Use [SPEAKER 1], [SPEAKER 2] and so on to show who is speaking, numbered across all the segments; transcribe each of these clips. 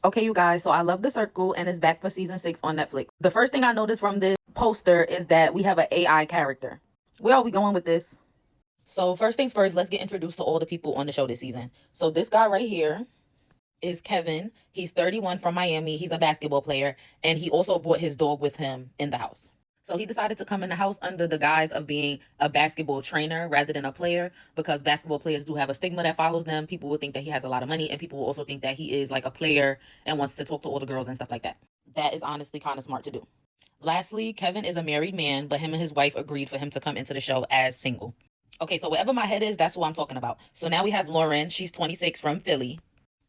[SPEAKER 1] Okay, you guys, so I love The Circle and it's back for season 6 on Netflix. The first thing I noticed from this poster is that we have an AI character. Where are we going with this? So first things first, let's get introduced to all the people on the show this season. So this guy right here is Kevin. He's 31 from Miami. He's a basketball player, and he also brought his dog with him in the house. So he decided to come in the house under the guise of being a basketball trainer rather than a player, because basketball players do have a stigma that follows them. People will think that he has a lot of money, and people will also think that he is like a player and wants to talk to all the girls and stuff like that. That is honestly kind of smart to do. Lastly, Kevin is a married man, but him and his wife agreed for him to come into the show as single. Okay, so wherever my head is, that's who I'm talking about. So now we have Lauren. She's 26 from Philly.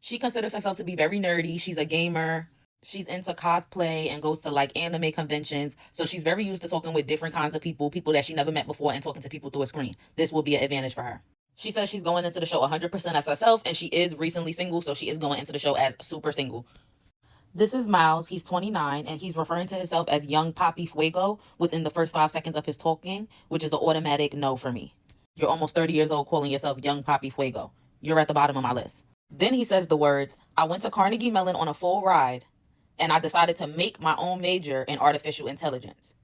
[SPEAKER 1] She considers herself to be very nerdy. She's a gamer. She's into cosplay and goes to like anime conventions. So she's very used to talking with different kinds of people that she never met before, and talking to people through a screen. This will be an advantage for her. She says she's going into the show 100% as herself, and she is recently single, so she is going into the show as super single. This is Miles. He's 29, and he's referring to himself as Young Papi Fuego within the first 5 seconds of his talking, which is an automatic no for me. You're almost 30 years old calling yourself Young Papi Fuego. You're at the bottom of my list. Then he says the words, I went to Carnegie Mellon on a full ride, and I decided to make my own major in artificial intelligence.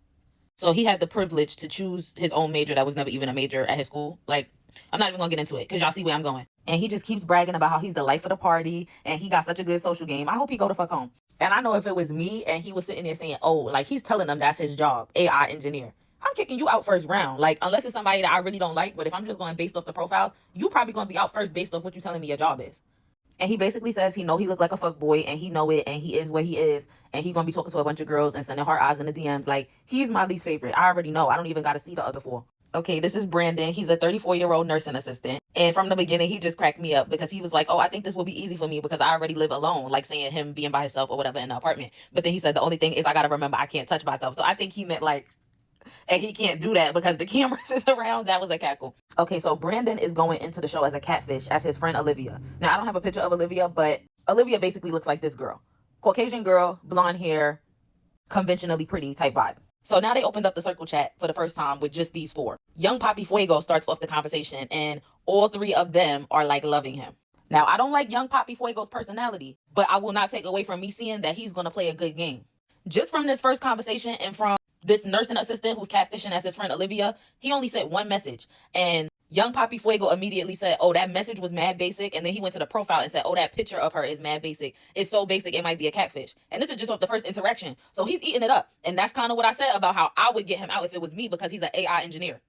[SPEAKER 1] So he had the privilege to choose his own major that was never even a major at his school. Like, I'm not even gonna get into it because y'all see where I'm going. And he just keeps bragging about how he's the life of the party and he got such a good social game. I hope he go to fuck home. And I know if it was me and he was sitting there saying, oh, like he's telling them that's his job, AI engineer, I'm kicking you out first round. Like, unless it's somebody that I really don't like, but if I'm just going based off the profiles, you probably gonna be out first based off what you're telling me your job is. And he basically says he know he look like a fuck boy and he know it and he is what he is, and he gonna be talking to a bunch of girls and sending heart eyes in the DMs. Like, he's my least favorite. I already know. I don't even gotta see the other four. Okay, this is Brandon. He's a 34-year-old nursing assistant. And from the beginning, he just cracked me up because he was like, oh, I think this will be easy for me because I already live alone. Like saying him being by himself or whatever in the apartment. But then he said the only thing is I got to remember I can't touch myself. So I think he meant like, and he can't do that because the cameras is around. That was a cackle. Okay, so Brandon is going into the show as a catfish as his friend Olivia. Now, I don't have a picture of Olivia, but Olivia basically looks like this girl. Caucasian girl, blonde hair, conventionally pretty type vibe. So now they opened up the circle chat for the first time with just these four. Young Papi Fuego starts off the conversation, and all three of them are like loving him. Now, I don't like Young Papi Fuego's personality, but I will not take away from me seeing that he's going to play a good game. Just from this first conversation and from this nursing assistant who's catfishing as his friend Olivia, he only sent one message. And Young Papi Fuego immediately said, oh, that message was mad basic. And then he went to the profile and said, oh, that picture of her is mad basic. It's so basic, it might be a catfish. And this is just off the first interaction. So he's eating it up. And that's kind of what I said about how I would get him out if it was me, because he's an AI engineer.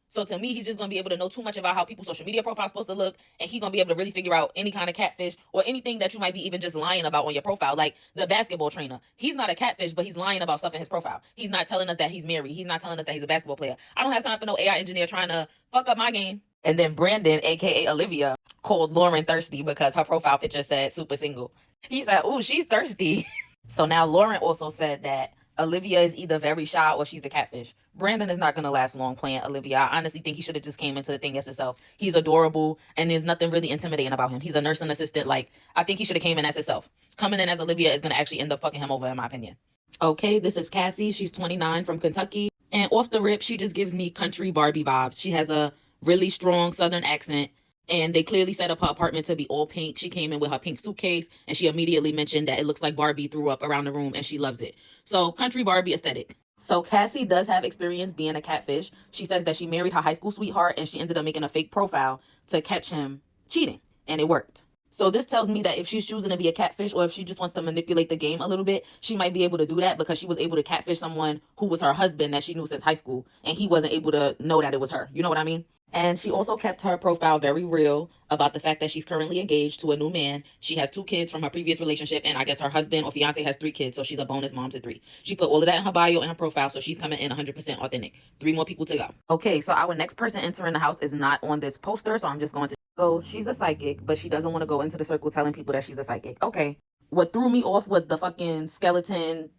[SPEAKER 1] So to me, he's just going to be able to know too much about how people's social media profile is supposed to look. And he's going to be able to really figure out any kind of catfish or anything that you might be even just lying about on your profile. Like the basketball trainer. He's not a catfish, but he's lying about stuff in his profile. He's not telling us that he's married. He's not telling us that he's a basketball player. I don't have time for no AI engineer trying to fuck up my game. And then Brandon, aka Olivia, called Lauren thirsty because her profile picture said super single. He said, ooh, she's thirsty. So now Lauren also said that Olivia is either very shy or she's a catfish. Brandon is not going to last long playing Olivia. I honestly think he should have just came into the thing as himself. He's adorable, and there's nothing really intimidating about him. He's a nursing assistant. Like, I think he should have came in as himself. Coming in as Olivia is going to actually end up fucking him over, in my opinion. Okay, this is Cassie. She's 29 from Kentucky. And off the rip, she just gives me country Barbie vibes. She has a really strong Southern accent. And they clearly set up her apartment to be all pink. She came in with her pink suitcase, and she immediately mentioned that it looks like Barbie threw up around the room, and she loves it. So country Barbie aesthetic. So Cassie does have experience being a catfish. She says that she married her high school sweetheart, and she ended up making a fake profile to catch him cheating, and it worked. So this tells me that if she's choosing to be a catfish, or if she just wants to manipulate the game a little bit, she might be able to do that because she was able to catfish someone who was her husband that she knew since high school, and he wasn't able to know that it was her. You know what I mean? And she also kept her profile very real about the fact that she's currently engaged to a new man. She has 2 kids from her previous relationship, and I guess her husband or fiance has 3 kids, so she's a bonus mom to 3. She put all of that in her bio and her profile, so she's coming in 100% authentic. 3 more people to go. Okay, so our next person entering the house is not on this poster, so I'm just going to go. She's a psychic, but she doesn't want to go into the circle telling people that she's a psychic. Okay. What threw me off was the fucking skeleton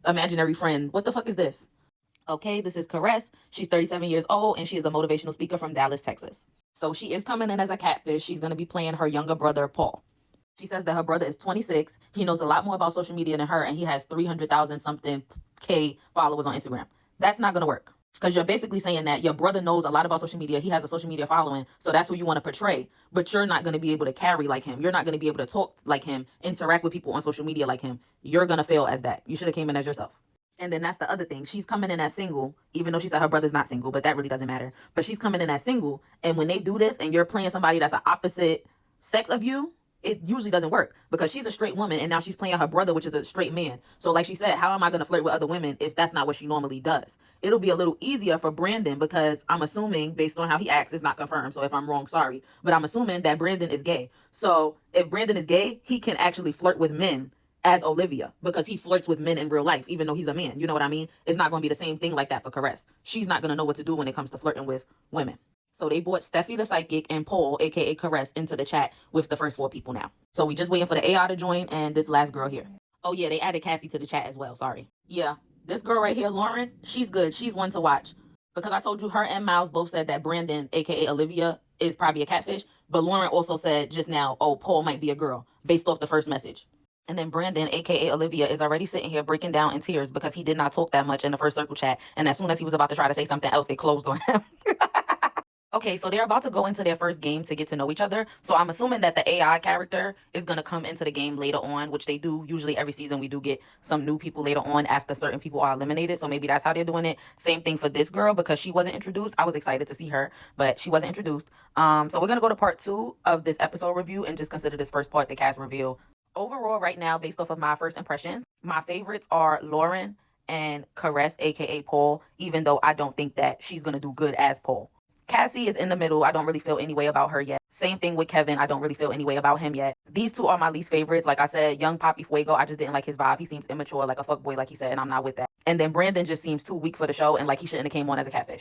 [SPEAKER 1] imaginary friend. What the fuck is this? Okay, this is Caress. She's 37 years old, and she is a motivational speaker from Dallas, Texas. So she is coming in as a catfish. She's going to be playing her younger brother, Paul. She says that her brother is 26. He knows a lot more about social media than her, and he has 300,000 something K followers on Instagram. That's not going to work. Because you're basically saying that your brother knows a lot about social media. He has a social media following. So that's who you want to portray. But you're not going to be able to carry like him. You're not going to be able to talk like him, interact with people on social media like him. You're going to fail as that. You should have came in as yourself. And then that's the other thing. She's coming in as single, even though she said her brother's not single, but that really doesn't matter. But she's coming in as single. And when they do this and you're playing somebody that's the opposite sex of you, it usually doesn't work because she's a straight woman and now she's playing her brother, which is a straight man. So like she said, how am I going to flirt with other women if that's not what she normally does? It'll be a little easier for Brandon because I'm assuming based on how he acts, it's not confirmed. So if I'm wrong, sorry. But I'm assuming that Brandon is gay. So if Brandon is gay, he can actually flirt with men as Olivia because he flirts with men in real life, even though he's a man. You know what I mean? It's not going to be the same thing like that for Caress. She's not going to know what to do when it comes to flirting with women. So they brought Steffi the Psychic and Paul, aka Caress, into the chat with the first 4 people now. So we just waiting for the AI to join and this last girl here. Oh yeah, they added Cassie to the chat as well. Sorry. Yeah, this girl right here, Lauren, she's good. She's one to watch. Because I told you her and Miles both said that Brandon, aka Olivia, is probably a catfish. But Lauren also said just now, oh, Paul might be a girl, based off the first message. And then Brandon, aka Olivia, is already sitting here breaking down in tears because he did not talk that much in the first circle chat. And as soon as he was about to try to say something else, they closed on him. Okay, so they're about to go into their first game to get to know each other. So I'm assuming that the AI character is going to come into the game later on, which they do. Usually every season we do get some new people later on after certain people are eliminated. So maybe that's how they're doing it. Same thing for this girl because she wasn't introduced. I was excited to see her, but she wasn't introduced. So we're going to go to part 2 of this episode review and just consider this first part the cast reveal. Overall, right now, based off of my first impressions, my favorites are Lauren and Caress, aka Paul, even though I don't think that she's going to do good as Paul. Cassie is in the middle. I don't really feel any way about her yet. Same thing with Kevin. I don't really feel any way about him yet. These 2 are my least favorites. Like I said, young Papi Fuego, I just didn't like his vibe. He seems immature, like a fuckboy, like he said, and I'm not with that. And then Brandon just seems too weak for the show and like he shouldn't have came on as a catfish.